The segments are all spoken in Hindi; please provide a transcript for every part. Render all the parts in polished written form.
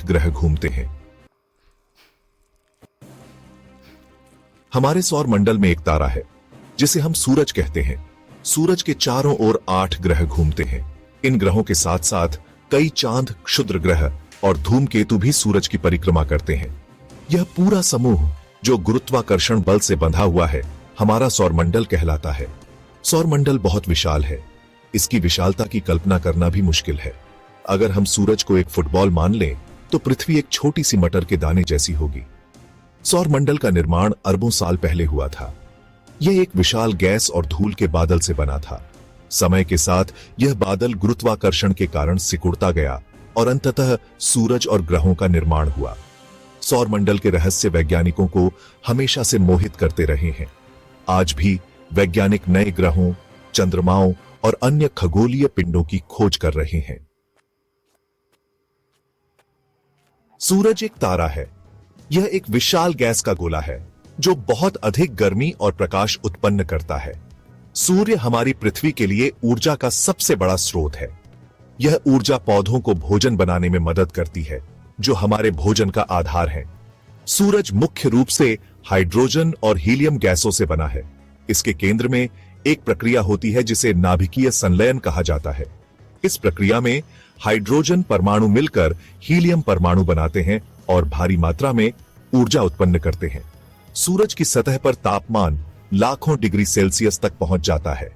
ग्रह घूमते हैं। हमारे सौर मंडल में एक तारा है जिसे हम सूरज कहते हैं। सूरज के चारों ओर 8 ग्रह घूमते हैं। इन ग्रहों के साथ साथ कई चांद, क्षुद्र ग्रह और धूमकेतु भी सूरज की परिक्रमा करते हैं। यह पूरा समूह जो गुरुत्वाकर्षण बल से बंधा हुआ है, हमारा सौरमंडल कहलाता है। सौरमंडल बहुत विशाल है। इसकी विशालता की कल्पना करना भी मुश्किल है। अगर हम सूरज को एक फुटबॉल मान लें तो पृथ्वी एक छोटी सी मटर के दाने जैसी होगी। सौरमंडल का निर्माण अरबों साल पहले हुआ था। यह एक विशाल गैस और धूल के बादल से बना था। समय के साथ यह बादल गुरुत्वाकर्षण के कारण सिकुड़ता गया और अंततः सूरज और ग्रहों का निर्माण हुआ। सौरमंडल के रहस्य वैज्ञानिकों को हमेशा से मोहित करते रहे हैं। आज भी वैज्ञानिक नए ग्रहों, चंद्रमाओं और अन्य खगोलीय पिंडों की खोज कर रहे हैं। सूरज एक तारा है। यह एक विशाल गैस का गोला है जो बहुत अधिक गर्मी और प्रकाश उत्पन्न करता है। सूर्य हमारी पृथ्वी के लिए ऊर्जा का सबसे बड़ा स्रोत है। यह ऊर्जा पौधों को भोजन बनाने में मदद करती है, जो हमारे भोजन का आधार है। सूरज मुख्य रूप से हाइड्रोजन और हीलियम गैसों से बना है। इसके केंद्र में एक प्रक्रिया होती है जिसे नाभिकीय संलयन कहा जाता है। इस प्रक्रिया में हाइड्रोजन परमाणु मिलकर हीलियम परमाणु बनाते हैं और भारी मात्रा में ऊर्जा उत्पन्न करते हैं। सूरज की सतह पर तापमान लाखों डिग्री सेल्सियस तक पहुंच जाता है।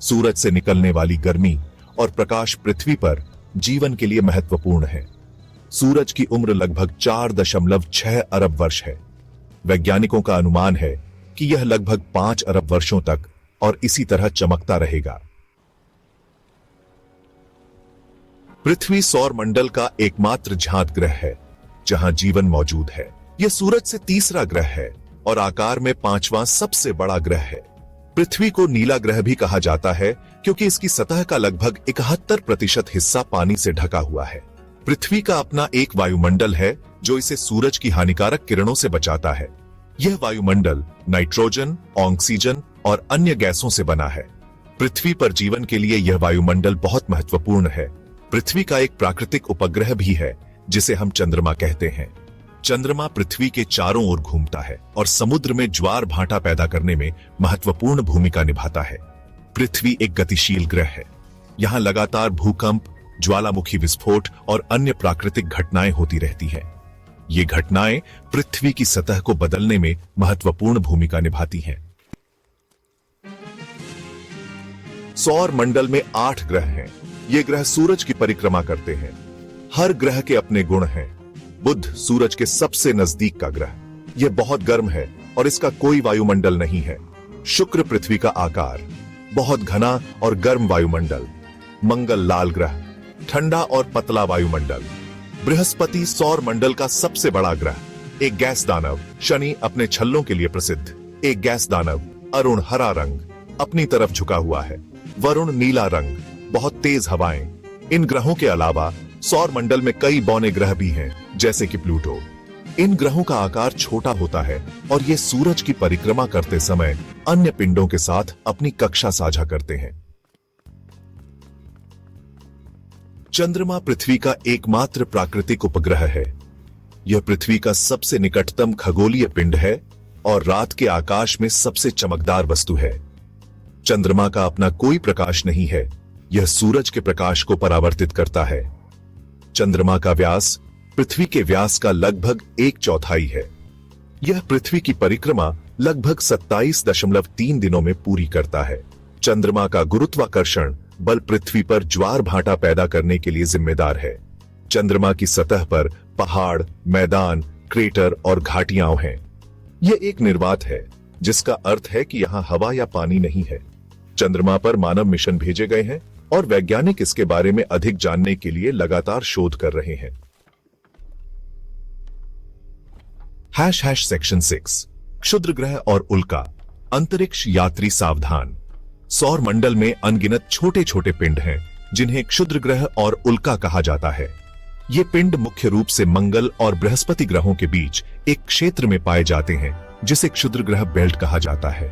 सूरज से निकलने वाली गर्मी और प्रकाश पृथ्वी पर जीवन के लिए महत्वपूर्ण है। सूरज की उम्र लगभग 4.6 अरब वर्ष है। वैज्ञानिकों का अनुमान है कि यह लगभग 5 अरब वर्षों तक और इसी तरह चमकता रहेगा। पृथ्वी सौर मंडल का एकमात्र ज्ञात ग्रह है जहां जीवन मौजूद है। यह सूरज से तीसरा ग्रह है और आकार में 5वां सबसे बड़ा ग्रह है। पृथ्वी को नीला ग्रह भी कहा जाता है क्योंकि इसकी सतह का लगभग 71% हिस्सा पानी से ढका हुआ है। पृथ्वी का अपना एक वायुमंडल है जो इसे सूरज की हानिकारक किरणों से बचाता है। यह वायुमंडल नाइट्रोजन, ऑक्सीजन और अन्य गैसों से बना है। पृथ्वी पर जीवन के लिए यह वायुमंडल बहुत महत्वपूर्ण है। पृथ्वी का एक प्राकृतिक उपग्रह भी है जिसे हम चंद्रमा कहते हैं। चंद्रमा पृथ्वी के चारों ओर घूमता है और समुद्र में ज्वार भाटा पैदा करने में महत्वपूर्ण भूमिका निभाता है। पृथ्वी एक गतिशील ग्रह है। यहाँ लगातार भूकंप, ज्वालामुखी विस्फोट और अन्य प्राकृतिक घटनाएं होती रहती हैं। ये घटनाएं पृथ्वी की सतह को बदलने में महत्वपूर्ण भूमिका निभाती हैं। सौर मंडल में 8 ग्रह हैं। ये ग्रह सूरज की परिक्रमा करते हैं। हर ग्रह के अपने गुण हैं। बुध सूरज के सबसे नजदीक का ग्रह। यह बहुत गर्म है और इसका कोई वायुमंडल नहीं है। शुक्र पृथ्वी का आकार, बहुत घना और गर्म वायुमंडल। मंगल लाल ग्रह, ठंडा और पतला वायुमंडल। बृहस्पति सौर मंडल का सबसे बड़ा ग्रह, एक गैस दानव। शनि अपने छल्लों के लिए प्रसिद्ध, एक गैस दानव। अरुण हरा रंग, अपनी तरफ झुका हुआ है। वरुण नीला रंग, बहुत तेज हवाएं। इन ग्रहों के अलावा सौर मंडल में कई बौने ग्रह भी हैं, जैसे कि प्लूटो। इन ग्रहों का आकार छोटा होता है और ये सूरज की परिक्रमा करते समय अन्य पिंडों के साथ अपनी कक्षा साझा करते हैं। चंद्रमा पृथ्वी का एकमात्र प्राकृतिक उपग्रह है। यह पृथ्वी का सबसे निकटतम खगोलीय पिंड है और रात के आकाश में सबसे चमकदार वस्तु है। चंद्रमा का अपना कोई प्रकाश नहीं है। यह सूरज के प्रकाश को परावर्तित करता है। चंद्रमा का व्यास पृथ्वी के व्यास का लगभग 1/4 है। यह पृथ्वी की परिक्रमा लगभग 27.3 दिनों में पूरी करता है। चंद्रमा का गुरुत्वाकर्षण बल पृथ्वी पर ज्वार भाटा पैदा करने के लिए जिम्मेदार है। चंद्रमा की सतह पर पहाड़, मैदान, क्रेटर और घाटियां हैं। यह एक निर्वात है, जिसका अर्थ है कि यहां हवा या पानी नहीं है। चंद्रमा पर मानव मिशन भेजे गए हैं और वैज्ञानिक इसके बारे में अधिक जानने के लिए लगातार शोध कर रहे हैं। सेक्शन 6 क्षुद्र ग्रह और उल्का। अंतरिक्ष यात्री सावधान। सौर मंडल में अनगिनत छोटे छोटे पिंड हैं जिन्हें क्षुद्र ग्रह और उल्का कहा जाता है। ये पिंड मुख्य रूप से मंगल और बृहस्पति ग्रहों के बीच एक क्षेत्र में पाए जाते हैं जिसे क्षुद्र ग्रह बेल्ट कहा जाता है।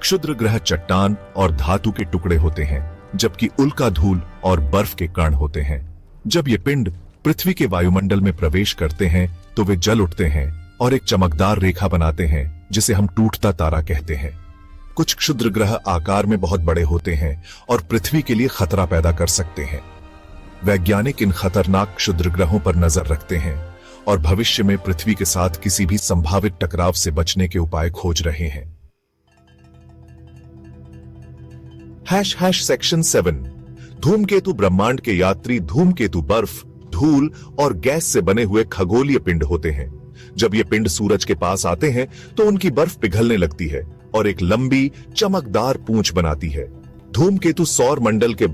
क्षुद्र ग्रह चट्टान और धातु के टुकड़े होते हैं, जबकि उल्का धूल और बर्फ के कण होते हैं। जब ये पिंड पृथ्वी के वायुमंडल में प्रवेश करते हैं तो वे जल उठते हैं और एक चमकदार रेखा बनाते हैं जिसे हम टूटता तारा कहते हैं। कुछ क्षुद्र ग्रह आकार में बहुत बड़े होते हैं और पृथ्वी के लिए खतरा पैदा कर सकते हैं। वैज्ञानिक इन खतरनाक क्षुद्र ग्रहों पर नजर रखते हैं और भविष्य में पृथ्वी के साथ किसी भी संभावित टकराव से बचने के उपाय खोज रहे हैं। सेक्शन 7। धूमकेतु ब्रह्मांड के यात्री धूमकेतु बर्फ, धूल और गैस से बने हुए खगोलीय पिंड होते हैं। जब ये पिंड सूरज के पास आते हैं तो उनकी बर्फ पिघलने लगती है और एक लंबी चमकदार पूंछ बनाती है। धूमकेतु सौर मंडल के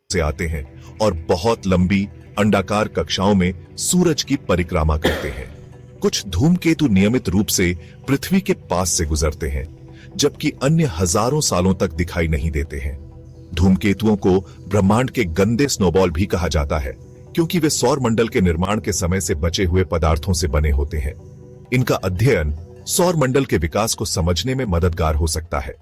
से आते हैं और बहुत लंबी अंडाकार कक्षाओं में सूरज की परिक्रमा करते हैं। कुछ धूमकेतु नियमित रूप से पृथ्वी के पास से गुजरते हैं, जबकि अन्य हजारों सालों तक दिखाई नहीं देते हैं। धूमकेतुओं को ब्रह्मांड के गंदे स्नोबॉल भी कहा जाता है, क्योंकि वे सौर मंडल के निर्माण के समय से बचे हुए पदार्थों से बने होते हैं। इनका अध्ययन सौर मंडल के विकास को समझने में मददगार हो सकता है।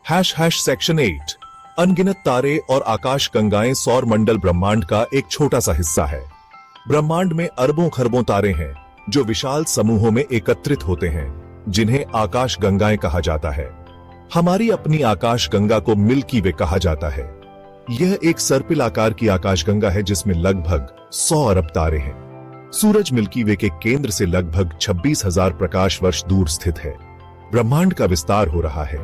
सेक्शन 8। अनगिनत तारे और आकाश गंगाएं सौर मंडल ब्रह्मांड का एक छोटा सा हिस्सा है। ब्रह्मांड में अरबों खरबों तारे हैं जो विशाल समूहों में एकत्रित होते हैं, जिन्हें आकाश गंगाएं कहा जाता है। हमारी अपनी आकाश गंगा को मिल्की वे कहा जाता है। यह एक सर्पिल आकार की आकाश गंगा है जिसमें लगभग 100 अरब तारे हैं। सूरज मिल्की वे के केंद्र से लगभग 26,000 प्रकाश वर्ष दूर स्थित है। ब्रह्मांड का विस्तार हो रहा है,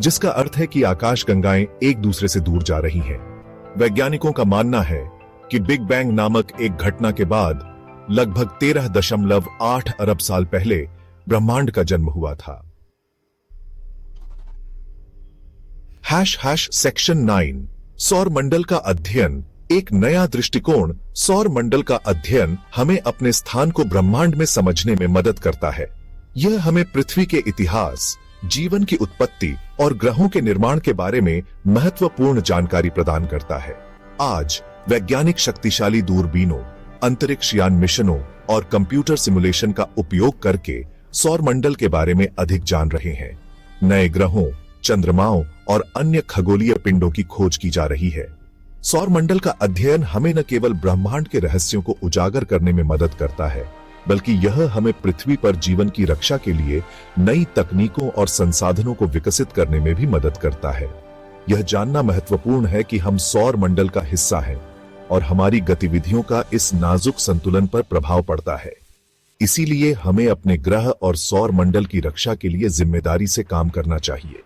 जिसका अर्थ है कि आकाश गंगाएं एक दूसरे से दूर जा रही हैं। वैज्ञानिकों का मानना है कि बिग बैंग नामक एक घटना के बाद लगभग 13.8 अरब साल पहले ब्रह्मांड का जन्म हुआ था। सेक्शन 9। सौर मंडल का अध्ययन एक नया दृष्टिकोण। सौर मंडल का अध्ययन हमें अपने स्थान को ब्रह्मांड में समझने में मदद करता है। यह हमें पृथ्वी के इतिहास, जीवन की उत्पत्ति और ग्रहों के निर्माण के बारे में महत्वपूर्ण जानकारी प्रदान करता है। आज वैज्ञानिक शक्तिशाली दूरबीनों, अंतरिक्ष यान मिशनों और कंप्यूटर सिमुलेशन का उपयोग करके सौर मंडल के बारे में अधिक जान रहे हैं। नए ग्रहों, चंद्रमाओं और अन्य खगोलीय पिंडों की खोज की जा रही है। सौर मंडल का अध्ययन हमें न केवल ब्रह्मांड के रहस्यों को उजागर करने में मदद करता है, बल्कि यह हमें पृथ्वी पर जीवन की रक्षा के लिए नई तकनीकों और संसाधनों को विकसित करने में भी मदद करता है। यह जानना महत्वपूर्ण है कि हम सौर मंडल का हिस्सा हैं और हमारी गतिविधियों का इस नाजुक संतुलन पर प्रभाव पड़ता है। इसीलिए हमें अपने ग्रह और सौर मंडल की रक्षा के लिए जिम्मेदारी से काम करना चाहिए।